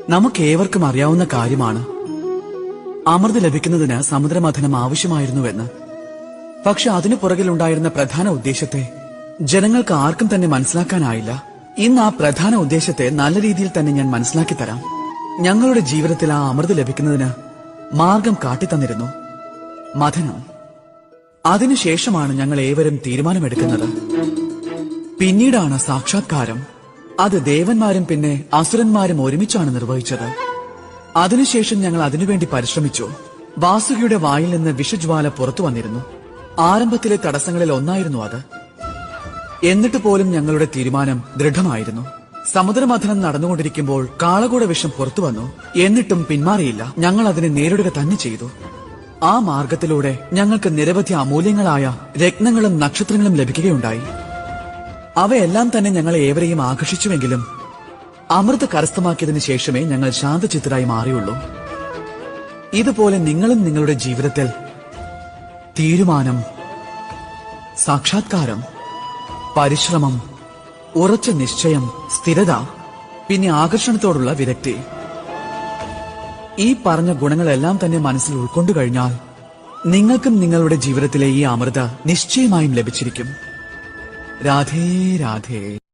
നമുക്കേവർക്കും അറിയാവുന്ന കാര്യമാണ് അമൃത് ലഭിക്കുന്നതിന് സമുദ്രമഥനം ആവശ്യമായിരുന്നുവെന്ന്. പക്ഷെ അതിനു പുറകിലുണ്ടായിരുന്ന പ്രധാന ഉദ്ദേശത്തെ ജനങ്ങൾക്ക് ആർക്കും തന്നെ മനസ്സിലാക്കാനായില്ല. ഇന്ന് ആ പ്രധാന ഉദ്ദേശത്തെ നല്ല രീതിയിൽ തന്നെ ഞാൻ മനസ്സിലാക്കി തരാം. ഞങ്ങളുടെ ജീവിതത്തിൽ ആ അമൃത് ലഭിക്കുന്നതിന് മാർഗം കാട്ടിത്തന്നിരുന്നു മഥനം. അതിനുശേഷമാണ് ഞങ്ങൾ ഏവരും തീരുമാനമെടുക്കുന്നത്. പിന്നീടാണ് സാക്ഷാത്കാരം. അത് ദേവന്മാരും പിന്നെ അസുരന്മാരും ഒരുമിച്ചാണ് നിർവഹിച്ചത്. അതിനുശേഷം ഞങ്ങൾ അതിനുവേണ്ടി പരിശ്രമിച്ചു. വാസുകിയുടെ വായിൽ നിന്ന് വിഷജ്വാല പുറത്തു വന്നിരുന്നു. ആരംഭത്തിലെ തടസ്സങ്ങളിൽ ഒന്നായിരുന്നു അത്. എന്നിട്ട് പോലും ഞങ്ങളുടെ തീരുമാനം ദൃഢമായിരുന്നു. സമുദ്രമഥനം നടന്നുകൊണ്ടിരിക്കുമ്പോൾ കാളകൂട വിഷം പുറത്തു വന്നു. എന്നിട്ടും പിന്മാറിയില്ല. ഞങ്ങൾ അതിനെ നേരിടുക തന്നെ ചെയ്തു. ആ മാർഗത്തിലൂടെ ഞങ്ങൾക്ക് നിരവധി അമൂല്യങ്ങളായ രത്നങ്ങളും നക്ഷത്രങ്ങളും ലഭിക്കുകയുണ്ടായി. അവയെല്ലാം തന്നെ ഞങ്ങളെ ഏവരെയും ആകർഷിച്ചുവെങ്കിലും അമൃത് കരസ്ഥമാക്കിയതിനു ശേഷമേ ഞങ്ങൾ ശാന്തചിത്തരായി മാറിയുള്ളൂ. ഇതുപോലെ നിങ്ങളും നിങ്ങളുടെ ജീവിതത്തിൽ തീരുമാനം, സാക്ഷാത്കാരം, പരിശ്രമം, ഉറച്ച നിശ്ചയം, സ്ഥിരത, പിന്നെ ആകർഷണത്തോടുള്ള വിരക്തി, ഈ പറഞ്ഞ ഗുണങ്ങളെല്ലാം തന്നെ മനസ്സിൽ ഉൾക്കൊണ്ടു കഴിഞ്ഞാൽ നിങ്ങൾക്കും നിങ്ങളുടെ ജീവിതത്തിലെ ഈ അമൃത നിശ്ചയമായും ലഭിച്ചിരിക്കും. രാധേ രാധേ.